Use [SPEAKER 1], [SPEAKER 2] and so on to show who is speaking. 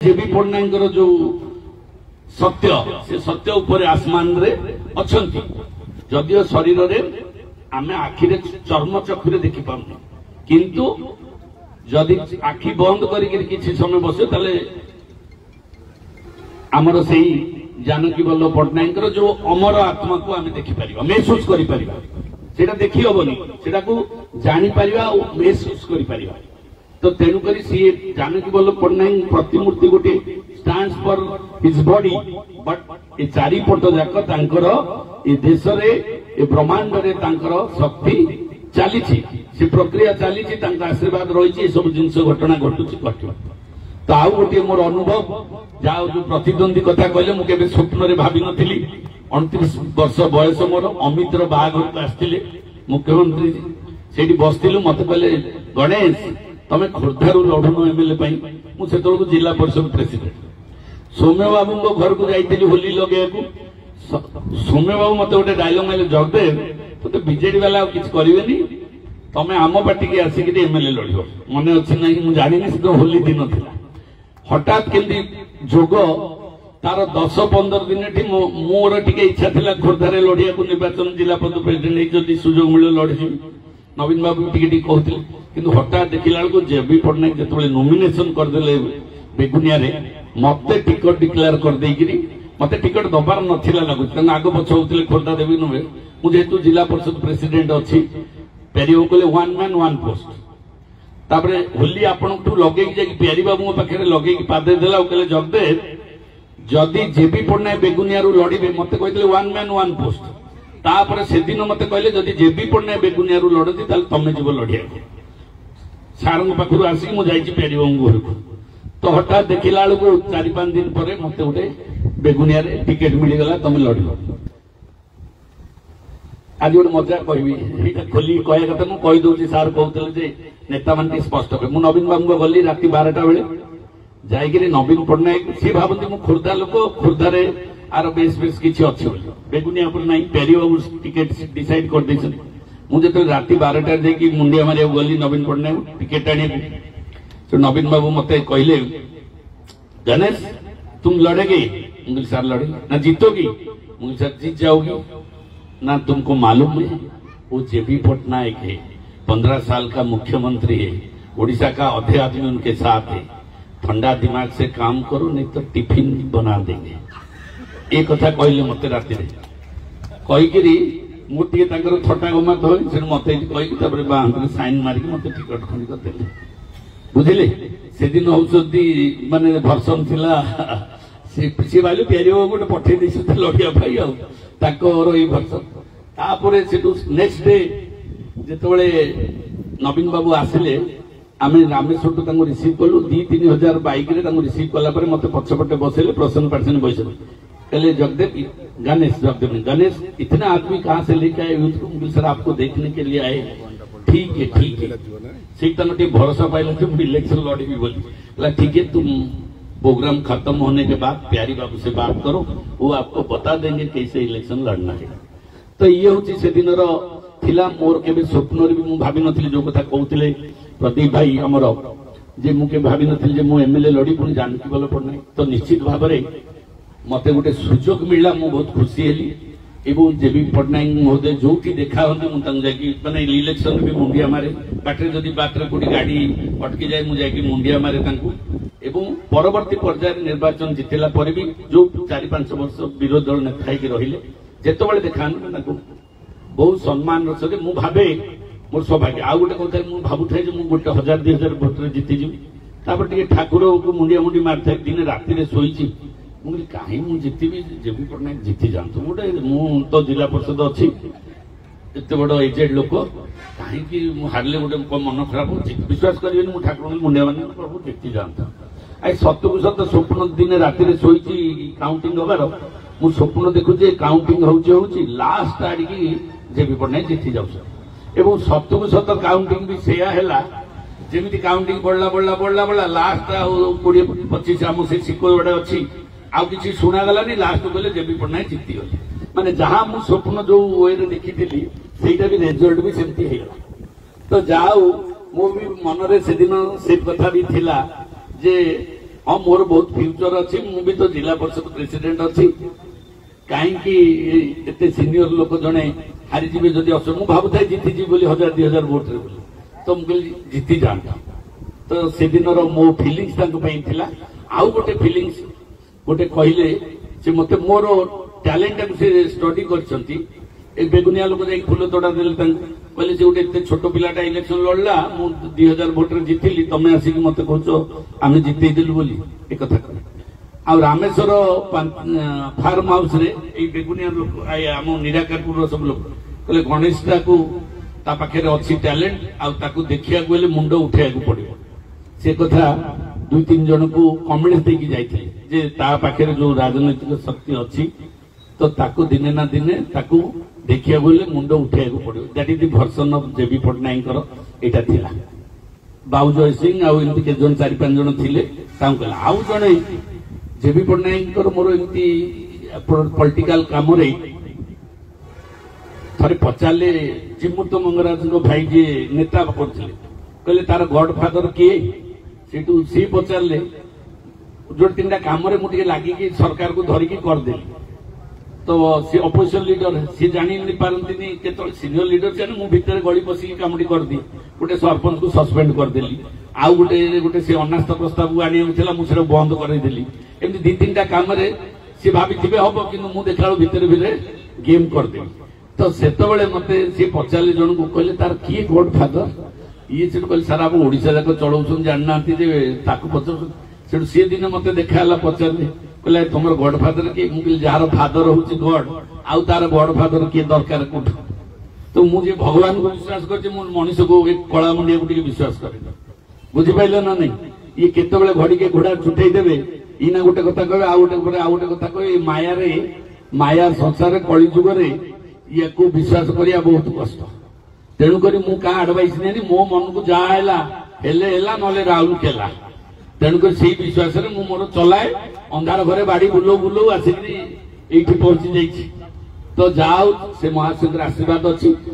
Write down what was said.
[SPEAKER 1] जेबी पट्टनायक जो सत्य से सत्य उपर आसमान रे अछंती जदियो शरीर रे आमे आखिरे चर्म चक्षुरे देखि पाउनी किंतु जदि आखि बंद करिक किछि समय बसे ताले आमर सेही जानकी वल्लभ पट्टनायक जो अमर आत्मा को आमे देखि परिबा महसूस करि परिबा सेटा देखि होबनी सेटा को जानि परिबा और महसूस करि परिबा तो तेणु करी सी जानकी वल्लभ पट्टनायक प्रतिमूर्ति गोटे stands for his body but ए चारिपट जाक तांकर ए देश रे ए ब्रह्मांड रे तांकर शक्ति चली से प्रक्रिया चली आशीर्वाद रही सब जिनस घटना घटुची घटना तो आउ गोटे मोर अनुभव जहाँ जो प्रतिद्वंदी कथा कहले मुझे स्वप्न रे भावी नी 29 वर्ष बयस मोर अमित बाहाघर को आसते मुख्यमंत्री से बसलु मत कहले गणेश तमें खोर्धारू लड़ुन एमएलए मुझे जिला परिषद प्रेसिडेंट सौम्य बाबू घर को जाइली होली लगे सौम्य बाबू मत गोटे डायलॉग मारे जगदेव तो बीजेडी वाला किसी करेनि तमें आम पार्टी की आसिक एमएलए लड़ मन अच्छी ना मुझे जानी से होली दिन था हठात केमती जोग तार 10-15 दिन मोर टे इच्छा था खोर्धारे लड़िया को निर्वाचन जिला पद प्रेसिडेंट सुजोग मिले लड़ी नवीन बाबू टी कहते कि हठात देखला बेलू जेबी पट्टनायक जो नॉमिनेशन करदे बेगुनिया मत टिकट डिक्लेयर करदे मत टिकट दबार नाला लगुच आग पछ होते खोर्धा देवी नुहे मुझे जिला परिषद प्रेसिडेंट अच्छी पेरी कहले 1 मैन 1 पोस्ट तापरे होली आपण लगे प्यारी बाबू पाखे लगे पादे देला कहले जगदेव जदि जेबी पट्टनायक बेगुनिया लड़े मत कहते 1 मैन 1 पोस्ट तापर से दिन मत कहले जदि जेबी पट्टनायक बेगुनिया लड़ती तमें जीव लड़िया सार पाखु आसिक मुझे प्यारी बाबू घर को तो हठात देखला बेलू 4-5 दिन पर मत गोटे बेगुनिया टिकेट मिलगला तुम लड़ आज गोटे मजा कह खोली कह कथा मुझे कहीदे सार कहते नेता मान स्पष्ट कर मुझे नवीन बाबू गली राति 12टा बेले जाकि नवीन पट्टनायक सी भावती मुझे खोर्धा लोक खोर्धार आर बेस बेस किसी अच्छी बेगुनिया ना प्यारी बाबू टिकेट डिसाइड कर मुझे राति 12टा देखिए मुंडिया मारे गली नवीन पट्टनायक टिकेट आने तो नवीन बाबू मत कहले गणेश तुम लड़ेगी मुझे सर लड़े ना जीतोगी मुझे सर जीत जाओगी ना तुमको मालूम है वो जेबी पट्टनायक है 15 साल का मुख्यमंत्री है उड़ीसा का आधे आदमी उनके साथ है ठंडा दिमाग से काम करो नहीं तो टिफिन बना देंगे ये कथा कहले मत राति कहीकि मुझे थटा गमात हो मत कहीकि साइन मारिक मत टिकट खंडिक देले बुझे से दिन हूँ माने भर्सन थिला सी भाई प्यारी बाबू गोटे पठे लड़िया भर्सन तापर नेक्स्ट डे जिते नवीन बाबू आसिले आम रामेश्वर रिसीव कलु 2-3 हजार बाइक रिसीव कलापर मत पछपटे बसले प्रसन्न पार्सन बैस कहले जगदेव गणेश इतना आदमी कहाँ से लेके आए यूथ को सर आपको देखने के लिए आए ठीक है सीट भरोसा पाइला इलेक्शन लड़ेगी बोली ठीक है तुम प्रोग्राम खत्म होने के बाद प्यारी बाबू से बात करो वो आपको बता देंगे कैसे इलेक्शन लड़ना है तो ये हूँ से दिन मोर के स्वप्न भी भावी नी जो कथा कहते प्रदीप भाई आमर जे मुझे भावी नी मु एमएलए लड़ी पुणी जानकी वल्लभ पट्टनायक तो निश्चित भाव मत गोटे सुजोग मिलला मु बहुत खुशी हेली एवं जेबी पट्टनायक महोदय जो देखा मैंने इलेक्शन भी मुंडिया मारे बाटे जदि बाटर कोटी गाड़ी अटकी जाए मुझे मुंडिया मारे एवं परवर्ती पर्यायर निर्वाचन जितला पर भी जो 4-5 वर्ष विरोधी दल नेता रहिले जिते देखा बहुत सम्मान सहित मु भावे मोर सौभाग्य आउ गोटे कथा मुझे भावुए गोटे 1000-2000 भोटर जीतीजी ठाकुर को मुंडिया मुंडी मारी था दिन राति शोची मुझे कहीं मुझे जीतबी जेबी पट्टनायक जीति जातु गोटे मु तो जिला परिषद अच्छी एत बड़ एजेड लोक कहीं हारले गोटे मन खराब विश्वास करेंगे मुझे ठाकुर मुंडिया मान प्रभु जीति जाता आई सतकू सत स्वप्न दिन राति शोची काउंटिंग हबार मु स्वप्न देखुचे काउंटिंग होची लास्ट आड़िकी जेबी पट्टनायक जीति जाऊ सतकू सत काउंटिंग भी सेया है जमी काउंटिंग बढ़ला लास्ट 20-25 आम से सिक्को गोटे अच्छी आउ कि शुणागलानी लास्ट कहले जेबी पट्टनायक जीति गले माने जहां मु स्वप्न जो वे देखी सेटा भी रिजल्ट भी सेमती तो जाऊ मो भी मन रे से दिन से कथा भी थिला जे हाँ मोर बहुत फ्यूचर अच्छी मु भी तो जिला परिषद प्रेसिडेंट अच्छी कहीं एते सीनियर लोक जड़े हारीजे जदि अस मु भावुता जीतीजी 1000-2000 भोट रे तो मुझे जीती जाता तो से दिन मो फिलिंग्स थिला आउ गोटे फिलिंग्स गोटे कहले से मते मोर टैलेंट से स्टडी करछंती एक बेगुनिया लोक जाई फूल तोड़ा देले कहले से गोटे एते छोट पिलाटा इलेक्शन लड़ला मु 2000 भोट रे जीतिली तमे आसिक मते कहछो आमे जीते देलु बोली एक कथा आ रामेश्वर फार्म हाउस रे ए बेगुनिया लोक आम निराकारपुर सब लोक कहले गणेशटा को ता पाखे अच्छी टैलेंट आउ देखिया गले मुंड उठा पड़ो से कथा 2-3 जन को कमेंट देकी जाइए जे ता पाखे जो राजनैतिक शक्ति अच्छी तो ताको दिने ना दिने ताको देखिया गले मुंड उठा पड़ो that is the version of JB Pattnaik एटा थिला बाबूजय सिंह आउ एमती के जन 4-5 जन थिले ताऊ कहला आउ जने जेबी पट्टनायक मोर एमती पॉलिटिकल काम रे थरे पचारे चिमुत मंगराज भाई जी नेता करते कहले तार गॉडफादर किए सेठू सी पचारे जो 3टा काम मुझे लगिकी सरकार को धरिकी करदेली तो सी अपोजिशन लीडर सी जानी पारती के सीनियर लीडर से मुझे भितर गली बसिक कमटी करदी गोटे सरपंच को सस्पेंड करदेली आउ गोटे गोटे सी अनास्था प्रस्ताव आने मुझे बंद करदेली एमती 2-3टा काम सी भाभी हम कि मुझे देखा भितर भितर गेम करदेली तो सेतबेले मते सी 50 जन को कहले तार किए गॉडफादर ये से कहले सारा हम ओडिसा जाक चलाउछन जानना जे ताको पचर से सी दिन मते देखाला पचारे कहले तुमर गॉडफादर के मुकिल जार फादर होची गॉड आउ तार गॉडफादर के दरकार कोठ तो मुझे भगवान को विश्वास करछि मु मनुष्य को एक कला मुंडिया को विश्वास करे बुझि पाइले ना नहीं ये केतबेले घड़ी के घोड़ा छुटै देबे इना गोटे कथा कहबे आ गोटे पर आ गोटे कथा कहबे माया रे माया संसार कली जुग रे या को विश्वास करिया बहुत कष्ट तेणु करी मु का एडवाइस नेनी मो मन को जा हेला नले राहुल केला तेणु करी सेही विश्वास रे मु मोर चलाए अंधार घरे बाड़ी बुलो बुलो आसिक एठी पहुंची जाइछि तो जाओ से महाशिव आशीर्वाद अच्छी।